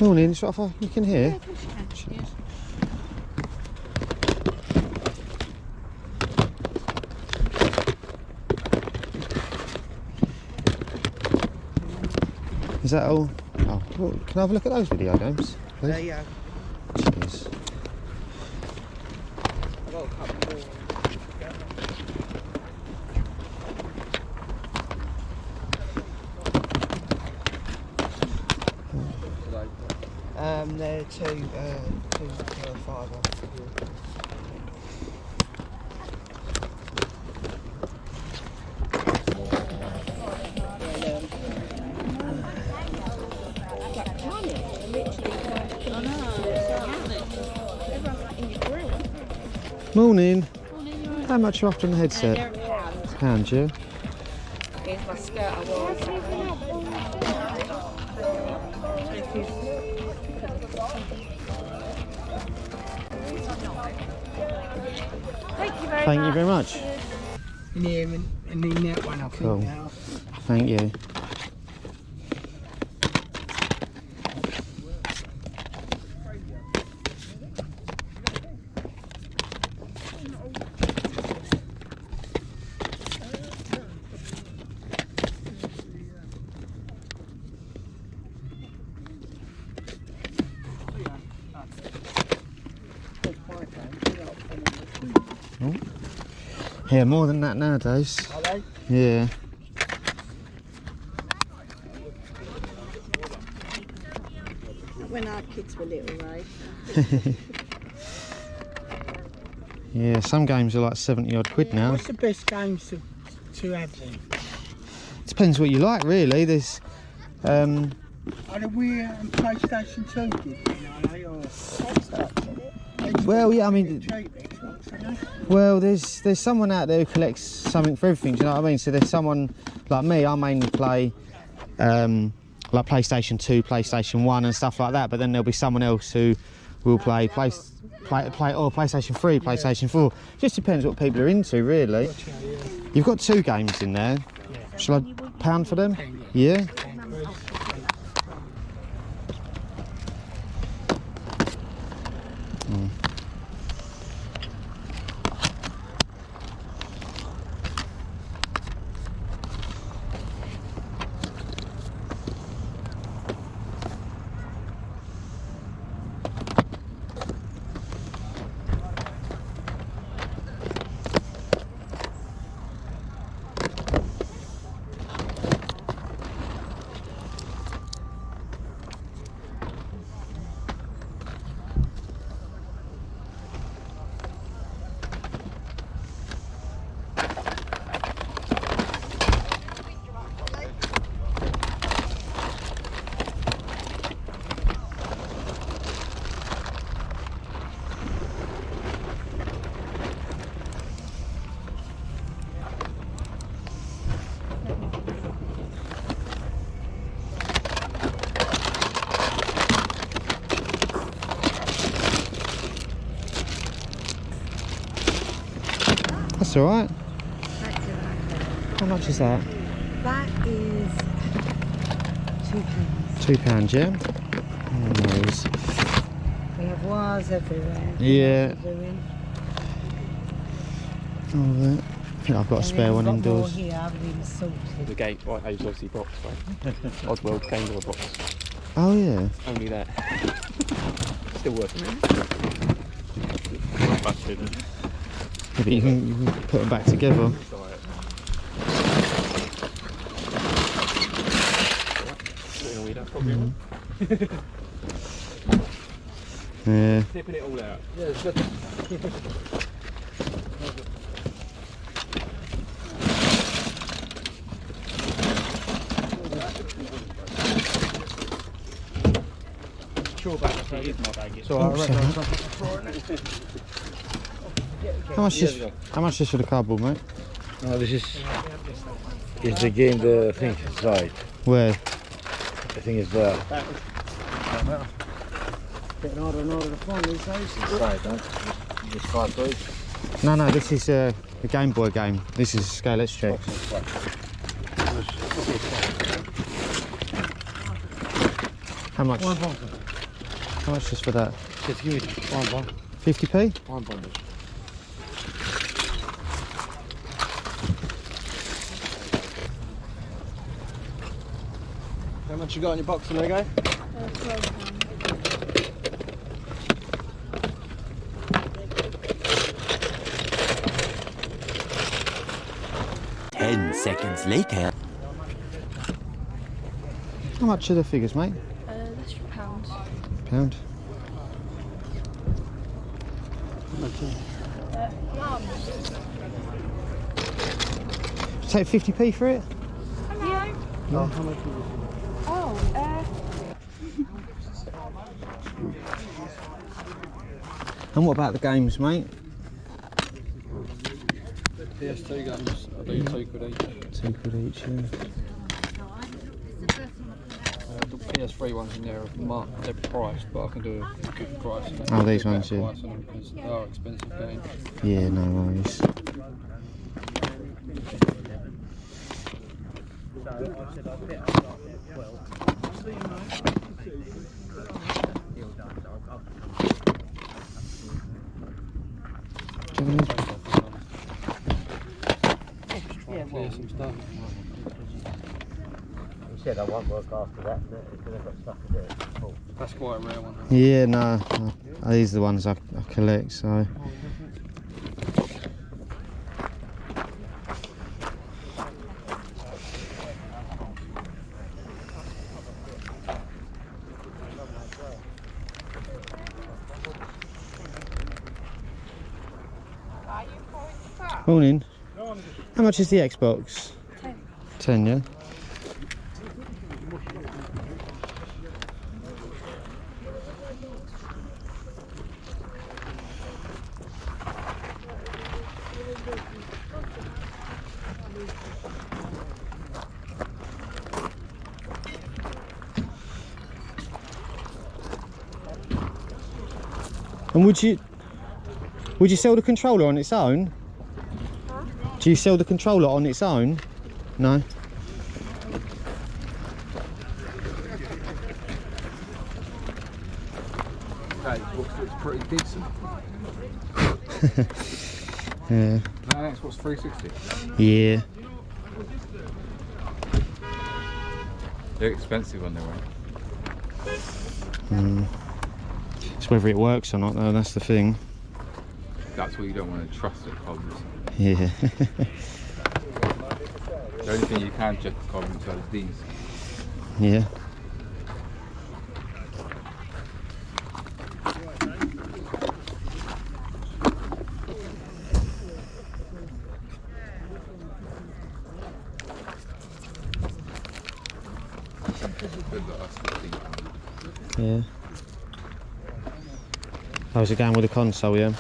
Morning, it's right if you can hear. Yeah, of course you can. Yes. Is that all? Oh, well, can I have a look at those video games, please? Yeah. Cheers. I've got a couple more. They're two five. Morning. Morning. How much are you after on the headset? They're £1. Pound, yeah? Here's my skirt I wore. Thank you very much. In here and in that one, I Cool. think now. Thank you. Oh. Yeah, more than that nowadays. Are they? Yeah. When our kids were little, right? Yeah, some games are like 70 odd quid now. What's the best games to have then? Depends what you like, really. There's Are the Wii and PlayStation 2 good, you know, or... well, yeah, I mean, cheap Xbox, aren't they? well, there's someone out there who collects something for everything. Do you know what I mean? So there's someone like me. I mainly play like PlayStation 2, PlayStation 1, and stuff like that. But then there'll be someone else who will play PlayStation 3, PlayStation 4. Just depends what people are into, really. You've got 2 games in there. Shall I pound for them? Yeah. That's all right. How much is that? That is £2. £2, yeah? No worries. We have wires everywhere. Yeah. Doing. All that. I think I've got a spare one indoors. Here, I haven't even sorted. The gate, right, is obviously box, right? Oddworld Game Boy box. Oh, yeah. Only that. Still working. Busted. Yeah, but you can put them back together. Yeah. Flipping it all out. Yeah, it's good. Sure bag, it is my bag. So I reckon I'll something for it. How much is for the cardboard, mate? No, this is the game, the thing inside. Where? I think it's there. Getting harder and harder to find these days. Right, huh? This cartridge. No, this is a Game Boy game. This is scale, let's check. How much? £1. How much just for that? Just give me 1 bond. 50p? 1 bond. How much you got in your box, Lego? £12. 10 seconds later. How much are the figures, mate? That's £1. Pound. Take 50p for it? Yeah. No. Oh, And what about the games, mate? PS2 games, I do £2 each. £2 each, yeah. The PS3 ones in there are marked, they're priced, but I can do a good price. Oh, these ones, yeah. Price on them because they are expensive games. Yeah, no worries. Clear some stuff. He said I won't work after that, it's going to got stuff to do. Cool. That's quite a rare one. Yeah, no. These are the ones I collect, so. Morning. How much is the Xbox? 10. 10, yeah? And would you sell the controller on its own? Huh? Do you sell the controller on its own? No. That looks pretty decent. Yeah. That Xbox 360. Yeah. They're expensive on their own. It's whether it works or not, though. That's the thing. That's what you don't want to trust at comms. Yeah. The only thing you can check at comms are these. Yeah. Yeah. How's it going with the console, yeah?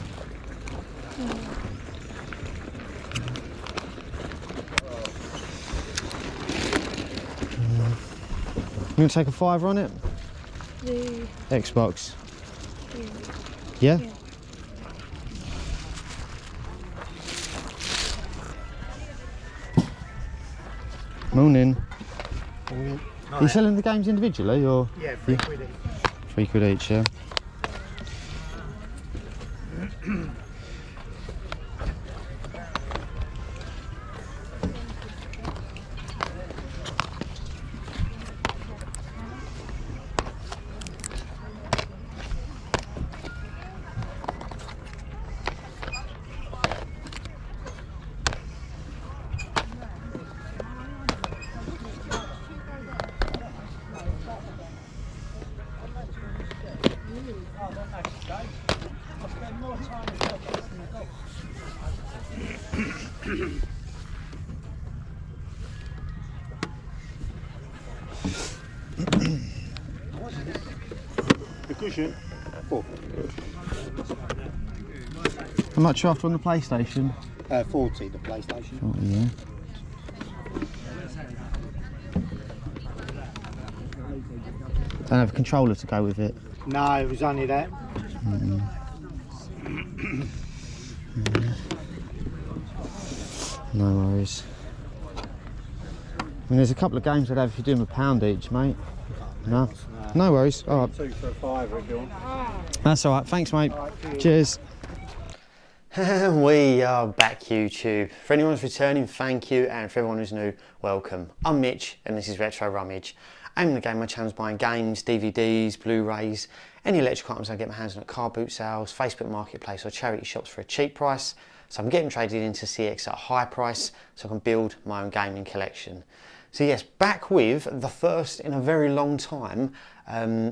You gonna take a $5 on it? The Xbox. yeah. Yeah? Morning. Are you selling the games individually or? Yeah, £3 each. £3 each, yeah. The cushion, 4. How much are you after on the PlayStation? 40, the PlayStation. 40, yeah. Don't have a controller to go with it. No, it was only that. No worries. I mean, there's a couple of games I'd have if you're doing £1 each, mate. No? No. No worries. All right. 2 for a fiver if you want. That's all right. Thanks, mate. All right, Cheers. We are back, YouTube. For anyone who's returning, thank you, and for everyone who's new, welcome. I'm Mitch, and this is Retro Rummage. Aiming the game, my channel's buying games, DVDs, Blu-rays, any electrical items I get my hands on at car boot sales, Facebook Marketplace or charity shops for a cheap price. So I'm getting traded into CX at a high price so I can build my own gaming collection. So yes, back with the first in a very long time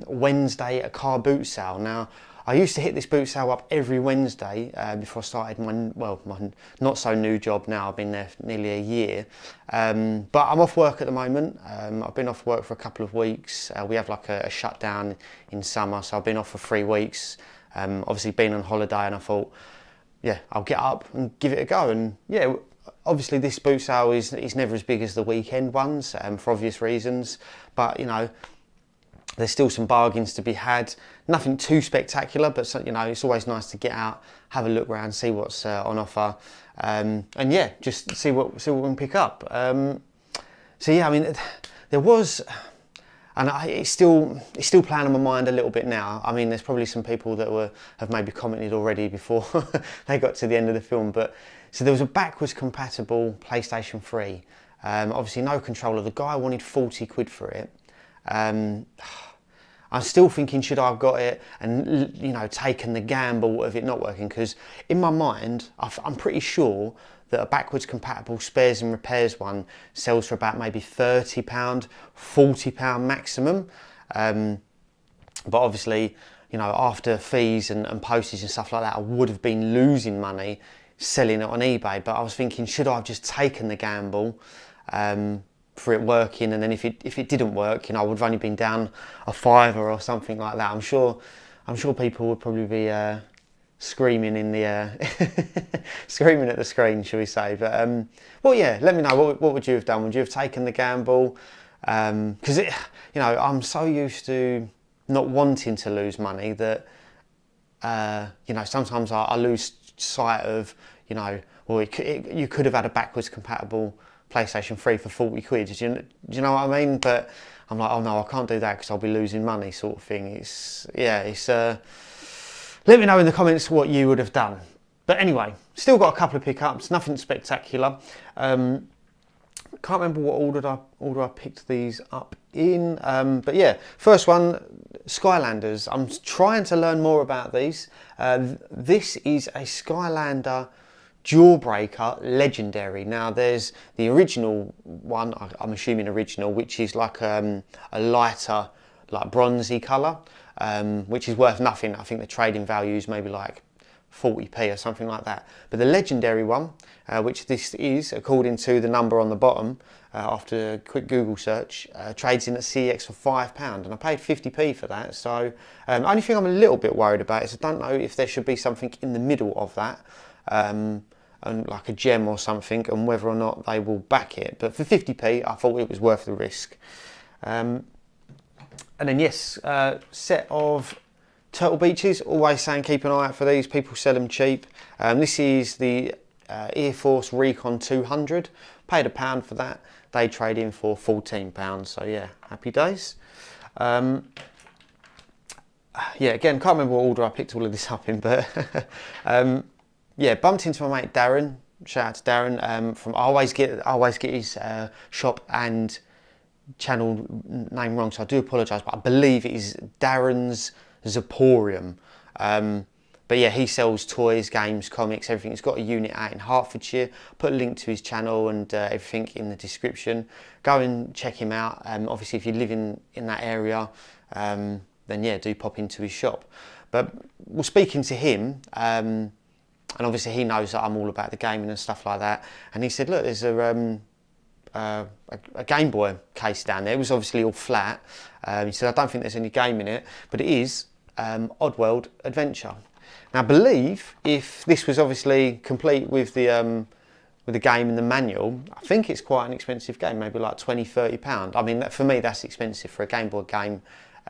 Wednesday at car boot sale. Now, I used to hit this boot sale up every Wednesday before I started my not so new job now. I've been there for nearly a year. But I'm off work at the moment. I've been off work for a couple of weeks. We have like a shutdown in summer, so I've been off for 3 weeks. Obviously been on holiday, and I thought, yeah, I'll get up and give it a go. And yeah, obviously this boot sale is never as big as the weekend ones for obvious reasons. But you know, there's still some bargains to be had. Nothing too spectacular, but you know, it's always nice to get out, have a look around, see what's on offer, and yeah, just see what we can pick up. So yeah, I mean, there was, and it's still playing on my mind a little bit now. I mean, there's probably some people that have maybe commented already before they got to the end of the film, but so there was a backwards compatible PlayStation 3. Obviously, no controller. The guy wanted 40 quid for it. I'm still thinking, should I have got it and, you know, taken the gamble of it not working? Because in my mind, I'm pretty sure that a backwards compatible spares and repairs one sells for about maybe £30, £40 maximum. But obviously, you know, after fees and postage and stuff like that, I would have been losing money selling it on eBay. But I was thinking, should I have just taken the gamble for it working, and then if it didn't work, you know, I would have only been down a £5 or something like that. I'm sure people would probably be screaming in the screaming at the screen, shall we say? But well, yeah, let me know what would you have done? Would you have taken the gamble? Because you know, I'm so used to not wanting to lose money that you know, sometimes I lose sight of, you know, well, you could have had a backwards compatible PlayStation 3 for 40 quid, do you know what I mean? But I'm like, oh no, I can't do that because I'll be losing money, sort of thing. It's let me know in the comments what you would have done. But anyway, still got a couple of pickups, nothing spectacular. Can't remember what order I picked these up in, but yeah, first one, Skylanders. I'm trying to learn more about these. This is a Skylander Jawbreaker Legendary. Now there's the original one, I'm assuming original, which is like a lighter, like bronzy colour, which is worth nothing. I think the trading value is maybe like 40p or something like that. But the Legendary one, which this is, according to the number on the bottom, after a quick Google search, trades in at CX for £5, and I paid 50p for that. So only thing I'm a little bit worried about is I don't know if there should be something in the middle of that, and like a gem or something, and whether or not they will back it. But for 50p, I thought it was worth the risk. And then yes, set of Turtle Beaches. Always saying keep an eye out for these. People sell them cheap. This is the Air Force Recon 200. Paid £1 for that. They trade in for £14. So yeah, happy days. Yeah, again, can't remember what order I picked all of this up in, but yeah, bumped into my mate Darren. Shout out to Darren. From I always get his shop and channel name wrong, so I do apologise. But I believe it is Darren's Zaporium. But yeah, he sells toys, games, comics, everything. He's got a unit out in Hertfordshire. Put a link to his channel and everything in the description. Go and check him out. Obviously, if you live in that area, then yeah, do pop into his shop. But we're speaking to him. And obviously he knows that I'm all about the gaming and stuff like that. And he said, look, there's a Game Boy case down there. It was obviously all flat. He said, I don't think there's any game in it, but it is Oddworld Adventure. Now I believe if this was obviously complete with the game and the manual, I think it's quite an expensive game, maybe like £20–30. I mean, for me, that's expensive for a Game Boy game.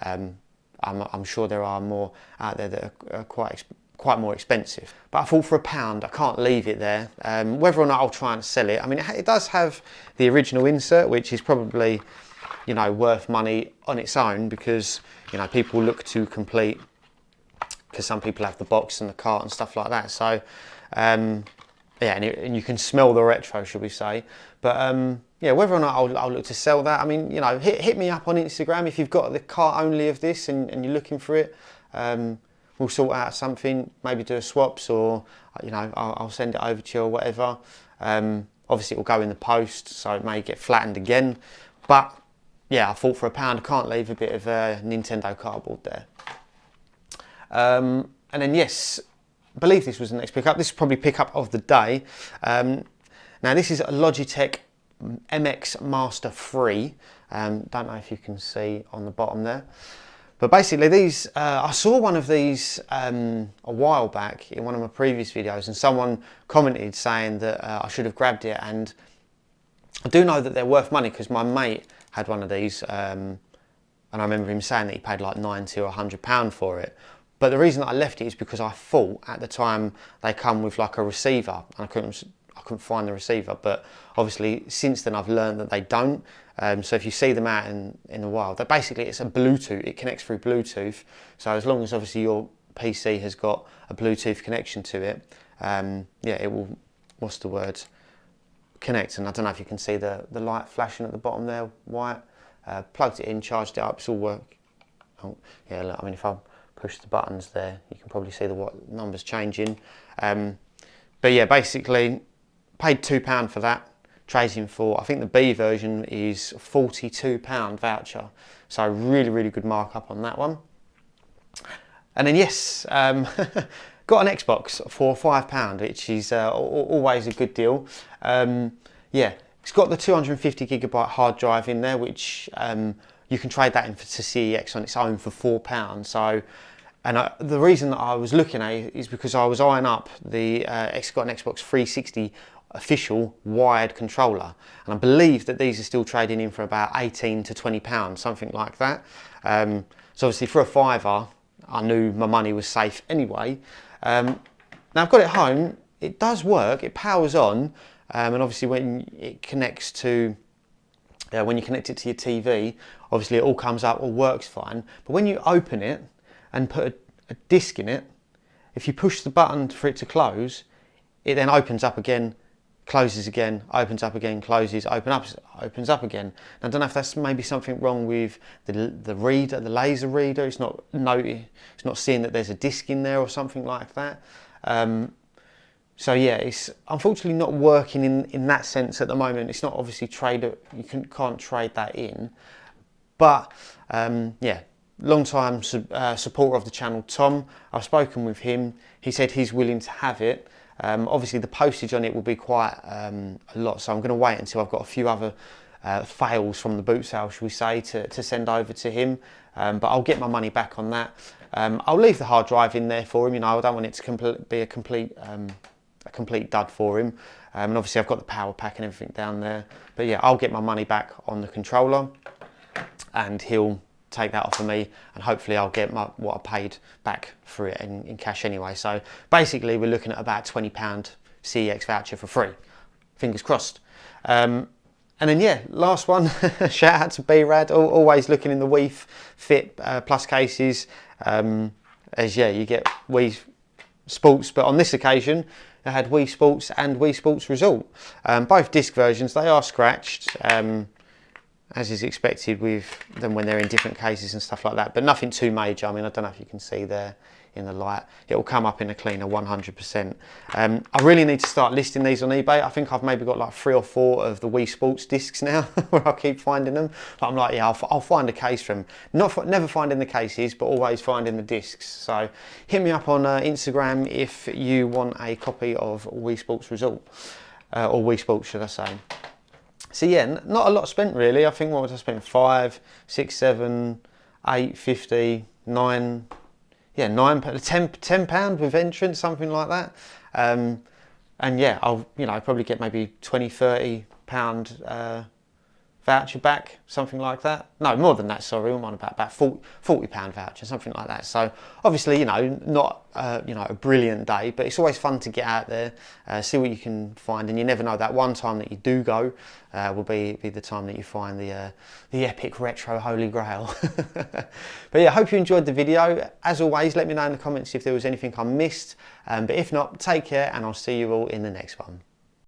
I'm sure there are more out there that are quite more expensive, but I thought for £1 I can't leave it there. Whether or not I'll try and sell it, I mean, it does have the original insert, which is probably you know, worth money on its own, because, you know, people look to complete, because some people have the box and the cart and stuff like that. So yeah, and you can smell the retro, should we say. But yeah, whether or not I'll look to sell that, I mean, you know, hit me up on Instagram if you've got the cart only of this and you're looking for it. We'll sort out something, maybe do a swaps, or, you know, I'll send it over to you or whatever. Obviously it will go in the post, so it may get flattened again. But yeah, I thought for £1 I can't leave a bit of Nintendo cardboard there. And then yes, I believe this was the next pickup. This is probably pickup of the day. Now this is a Logitech MX Master 3. Don't know if you can see on the bottom there. But basically these, I saw one of these a while back in one of my previous videos, and someone commented saying that I should have grabbed it, and I do know that they're worth money because my mate had one of these, and I remember him saying that he paid like £90 or £100 for it. But the reason that I left it is because I thought at the time they come with like a receiver, and I couldn't find the receiver. But obviously since then I've learned that they don't. So if you see them out in the wild, that basically it's a Bluetooth. It connects through Bluetooth. So as long as obviously your PC has got a Bluetooth connection to it, yeah, it will, what's the word, connect. And I don't know if you can see the light flashing at the bottom there, white. Plugged it in, charged it up, it's all work. Oh, yeah, look, I mean, if I push the buttons there, you can probably see the numbers changing. But yeah, basically paid £2 for that. Trading for, I think the B version is £42 voucher. So really, really good markup on that one. And then yes, got an Xbox for £5, which is always a good deal. Yeah, it's got the 250GB hard drive in there, which you can trade that in to CEX on its own for £4. So, and the reason that I was looking at it is because I was eyeing up the got an Xbox 360 official wired controller, and I believe that these are still trading in for about £18 to £20, something like that. So obviously for a £5, I knew my money was safe anyway. Now I've got it home, it does work, it powers on, and obviously when it connects to, when you connect it to your TV, obviously it all comes up, all works fine. But when you open it and put a disc in it, if you push the button for it to close, it then opens up again, closes again, opens up again, closes, opens up again. And I don't know if that's maybe something wrong with the reader, the laser reader. It's not seeing that there's a disc in there or something like that. So yeah, it's unfortunately not working in that sense at the moment. It's not obviously you can't trade that in. But yeah, long time supporter of the channel, Tom. I've spoken with him. He said he's willing to have it. Obviously the postage on it will be quite a lot, so I'm going to wait until I've got a few other fails from the boot sale, shall we say, to send over to him. But I'll get my money back on that. I'll leave the hard drive in there for him. You know, I don't want it to be a complete dud for him. And obviously I've got the power pack and everything down there. But yeah, I'll get my money back on the controller, and he'll take that off of me, and hopefully I'll get what I paid back for it in cash anyway. So basically we're looking at about £20 CEX voucher for free. Fingers crossed. And then yeah, last one, shout out to B-Rad, always looking in the Wii Fit Plus cases. As yeah, you get Wii Sports, but on this occasion I had Wii Sports and Wii Sports Resort. Both disc versions, they are scratched. As is expected with them when they're in different cases and stuff like that, but nothing too major. I mean, I don't know if you can see there in the light, it will come up in a cleaner 100%. I really need to start listing these on eBay. I think I've maybe got like 3 or 4 of the Wii Sports discs now where I keep finding them, but I'm like, yeah, I'll find a case from them. Never finding the cases, but always finding the discs. So hit me up on Instagram if you want a copy of Wii Sports Resort, or Wii Sports should I say. So yeah, not a lot spent really. I think what was I spent? 5, 6, 7, 8, 50, 9. Yeah, £10 with entrance, something like that. And yeah, I'll probably get maybe £20, £30 voucher back, something like that. No, more than that, sorry, I'm on about £40 voucher, something like that. So obviously, you know, not you know, a brilliant day, but it's always fun to get out there, see what you can find, and you never know, that one time that you do go will be the time that you find the epic retro holy grail. But yeah, hope you enjoyed the video. As always, let me know in the comments if there was anything I missed, but if not, take care, and I'll see you all in the next one.